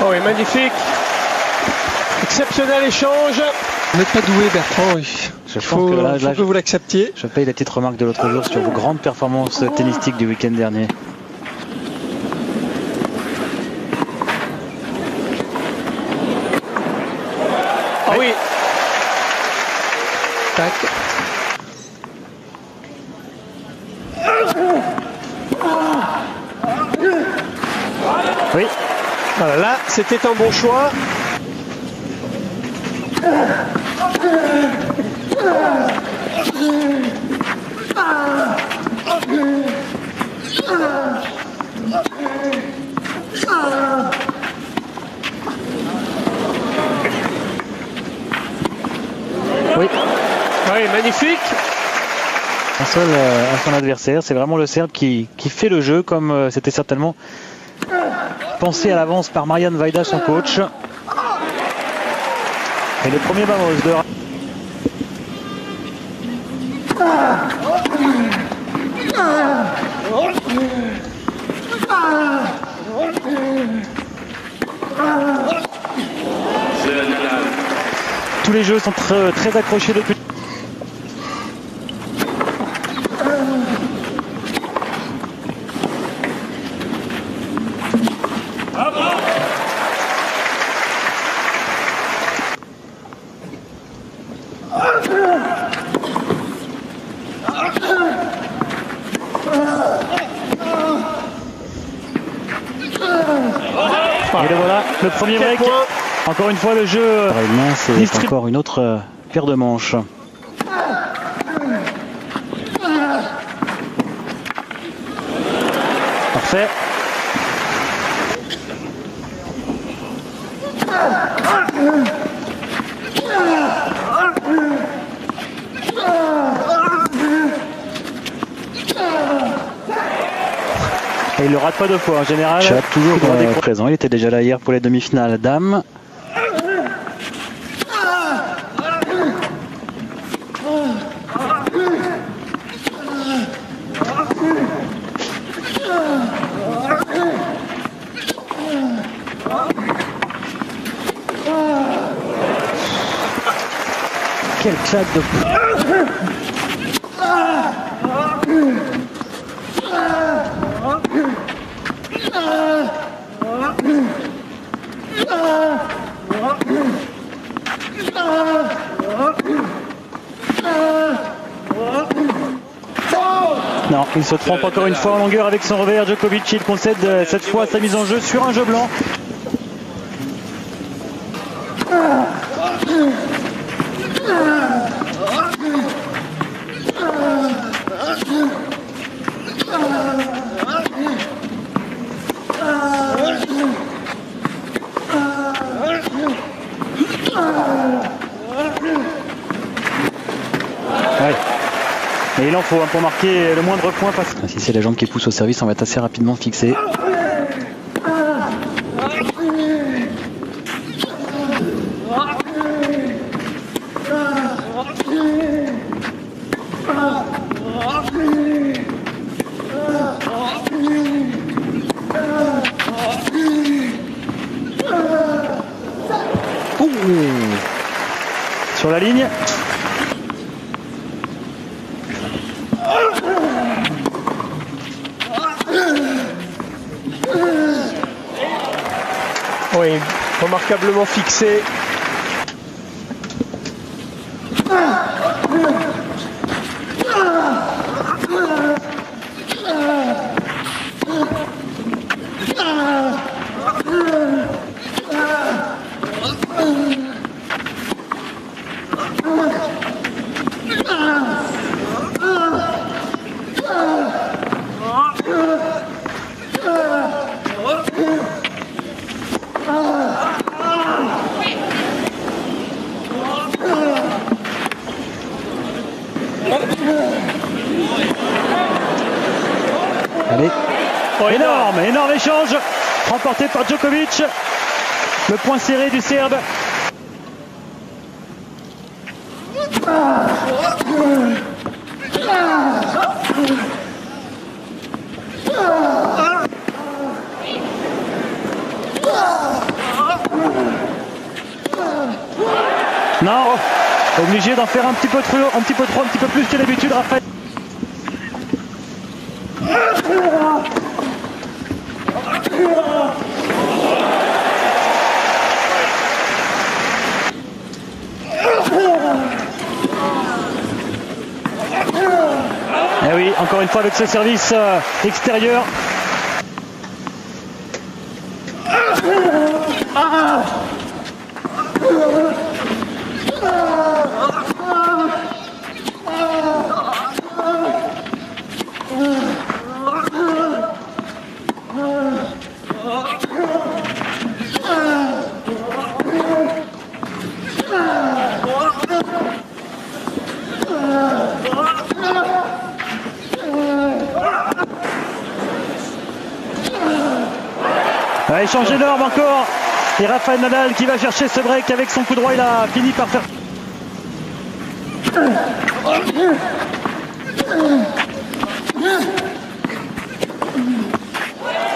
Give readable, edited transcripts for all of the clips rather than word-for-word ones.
Oh, oui, magnifique. Exceptionnel échange. Vous n'êtes pas doué, Bertrand. Il faut que vous l'acceptiez. Je paye la petite remarque de l'autre jour sur vos grandes performances tennistiques du week-end dernier. Ah oui. Tac. Oui. Voilà, là, c'était un bon choix. Oui. Oui, magnifique. Un seul à son adversaire, c'est vraiment le Serbe qui fait le jeu comme c'était certainement pensé à l'avance par Marian Vajda, son coach. Et le premier Vamos de... Tous les jeux sont très accrochés depuis. Et le voilà, le premier break. Encore une fois, le jeu. C'est encore une autre paire de manches. Parfait. Et il le rate pas deux fois en général. Chat toujours présent. Il était déjà là hier pour les demi-finales dames. Quel claque de... Non, il se trompe encore une fois en longueur avec son revers. Djokovic, il concède cette fois sa mise en jeu sur un jeu blanc. Ouais. Et il en faut pour marquer le moindre point. Si c'est la jambe qui pousse au service, on va être assez rapidement fixé. Sur la ligne. Oui, remarquablement fixé. Allez. Oh, énorme échange remporté par Djokovic. Le point serré du Serbe. Non, obligé d'en faire un petit peu trop, un petit peu plus que d'habitude, Raphaël. Et oui, encore une fois avec ce service extérieur. Échange énorme encore. Et Rafael Nadal qui va chercher ce break avec son coup droit. Il a fini par faire.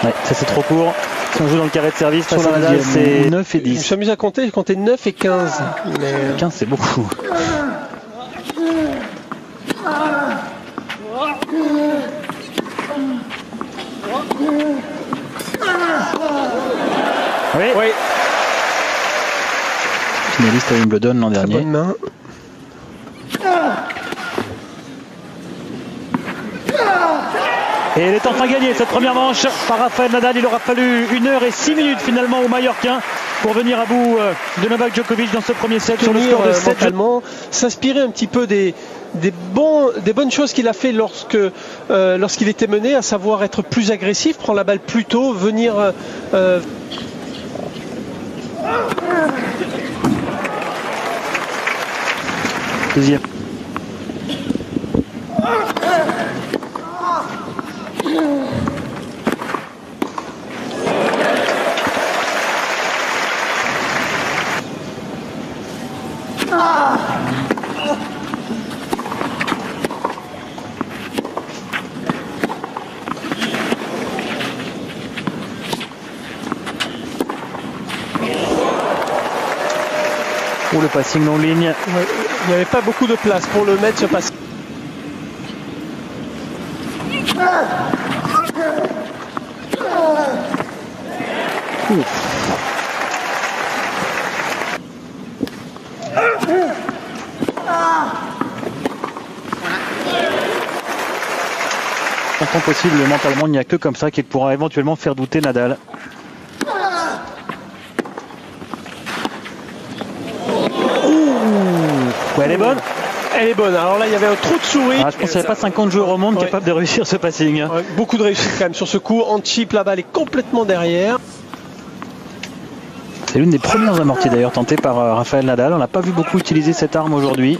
Ouais, ça c'est trop court. Si on joue dans le carré de service, sur Nadal c'est 9 et 10. Je m'amuse à compter, j'ai compté 9 et 15. Mais... 15 c'est beaucoup. Oui. Oui. Finaliste à Wimbledon l'an dernier. Bonne main. Et elle est enfin gagnée cette première manche par Rafael Nadal. Il aura fallu 1 heure et 6 minutes finalement au Mallorquin pour venir à bout de Novak Djokovic dans ce premier set sur le score de 7. S'inspirer un petit peu des bonnes choses qu'il a fait lorsqu'il était mené, à savoir être plus agressif, prendre la balle plus tôt, venir deuxième. Pour le passing non ligne. Ouais, il n'y avait pas beaucoup de place pour le mettre ce passing. Tant possible, mentalement, il n'y a que comme ça qu'il pourra éventuellement faire douter Nadal. Ouais, elle est bonne. Elle est bonne. Alors là, il y avait un trou de souris. Je pense qu'il n'y avait pas 50 joueurs au monde capables de réussir ce passing. Ouais, beaucoup de réussite quand même sur ce coup. En chip, la balle est complètement derrière. C'est l'une des premières amorties d'ailleurs tentées par Rafael Nadal. On n'a pas vu beaucoup utiliser cette arme aujourd'hui.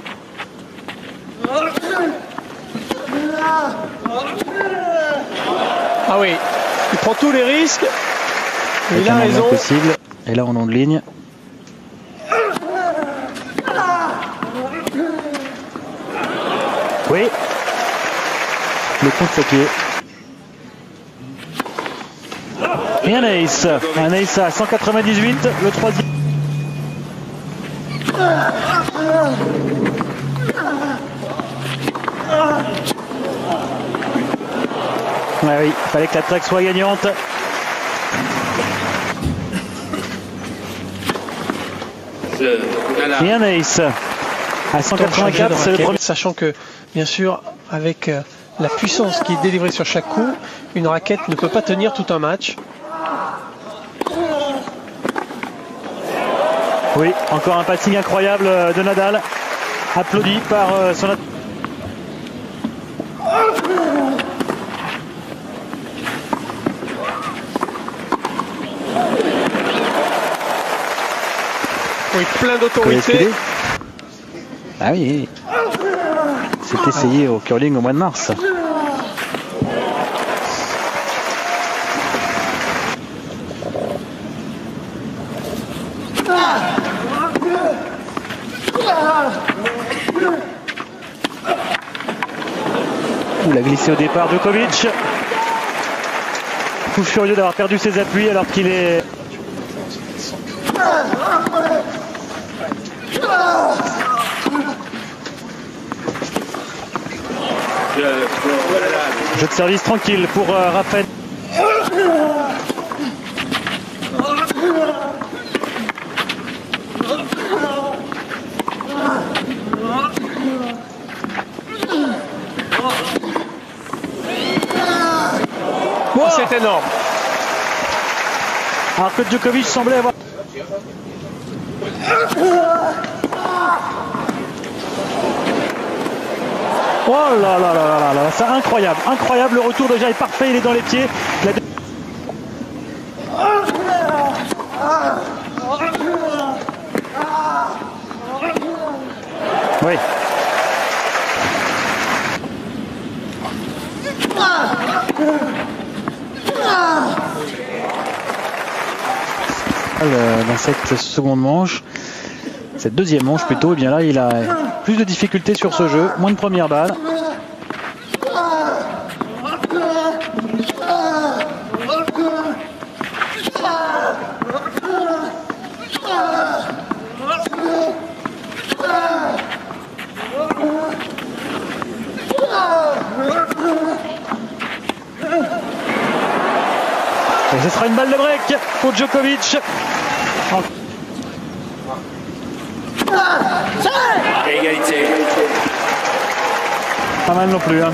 Ah oui, il prend tous les risques. Il a raison. Possible. Et là, en long de ligne. Oui. Le contre-pied. Et un ace. Un ace à 198, le troisième. Ouais, oui, il fallait que la track soit gagnante. Et un ace à 184, c'est le premier. Sachant que, bien sûr, avec la puissance qui est délivrée sur chaque coup, une raquette ne peut pas tenir tout un match. Oui, encore un passing incroyable de Nadal, applaudi par son adversaire. Oui, plein d'autorité. Ah oui, c'est essayé au curling au mois de mars. Glissé au départ Djokovic. Fou furieux d'avoir perdu ses appuis alors qu'il est... Jeu de service tranquille pour Rafael. Wow, c'est énorme. Alors que Djokovic semblait avoir... Oh là là là là là, c'est incroyable, incroyable, le retour déjà est parfait, il est dans les pieds. Oui. Dans cette seconde manche, cette deuxième manche plutôt, et bien là il a plus de difficultés sur ce jeu, moins de première balle. Et ce sera une balle de break pour Djokovic. Égalité. Pas mal non plus. Hein.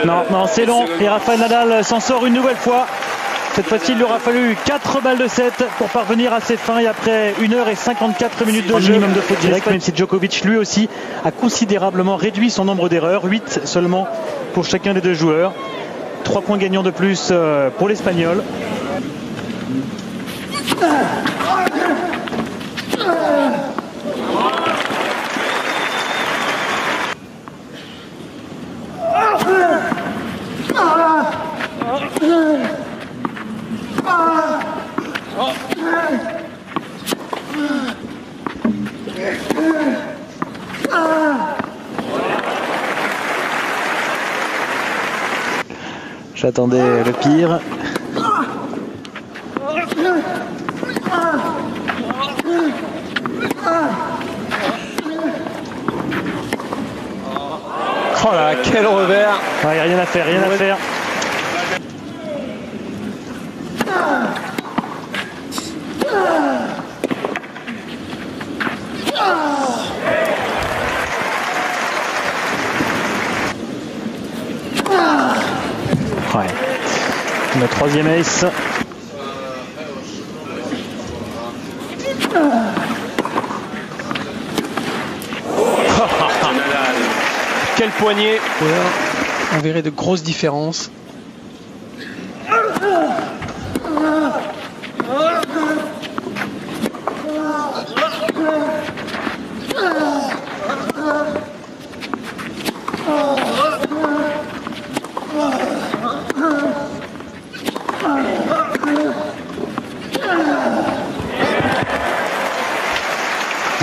Non, non, c'est long. Et Rafael Nadal s'en sort une nouvelle fois. Cette fois-ci, il lui aura fallu 4 balles de 7 pour parvenir à ses fins et après 1h54 minutes de jeu. Minimum de faute direct, même si Djokovic lui aussi a considérablement réduit son nombre d'erreurs. 8 seulement pour chacun des deux joueurs. 3 points gagnants de plus pour l'Espagnol. J'attendais le pire. Oh là, quel revers. Ouais, rien à faire, rien à faire. Ouais. Le troisième ace. Quel poignet. On verrait de grosses différences.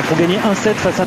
Pour gagner 1-7 face à...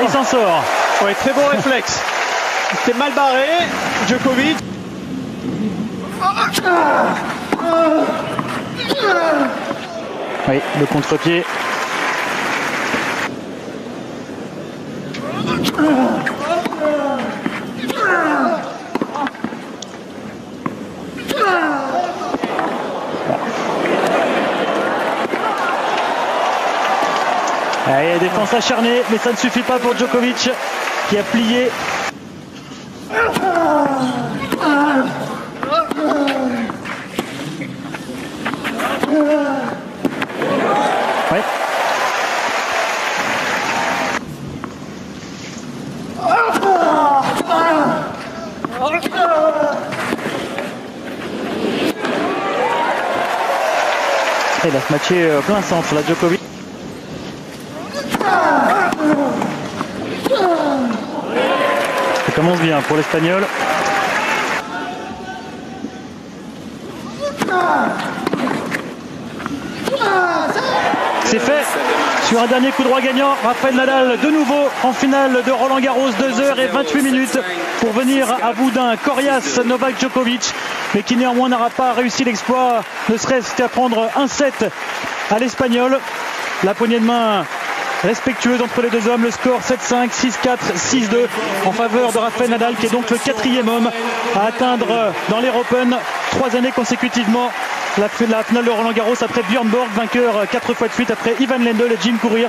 il s'en sort. Ouais, très bon réflexe. C'était mal barré, Djokovic. Oui, le contre-pied. Il y a défense acharnée, mais ça ne suffit pas pour Djokovic qui a plié. Ouais. Il a se matché plein centre là, Djokovic. Ça commence bien pour l'Espagnol. C'est fait sur un dernier coup droit gagnant. Rafael Nadal de nouveau en finale de Roland Garros, 2h28 pour venir à bout d'un coriace Novak Djokovic, mais qui néanmoins n'aura pas réussi l'exploit, ne serait-ce qu'à prendre un set à l'Espagnol. La poignée de main respectueuse entre les deux hommes, le score 7-5, 6-4, 6-2 en faveur de Rafael Nadal, qui est donc le 4e homme à atteindre dans l'Air Open 3 années consécutivement la finale de Roland Garros, après Björn Borg, vainqueur 4 fois de suite, après Ivan Lendl et Jim Courier.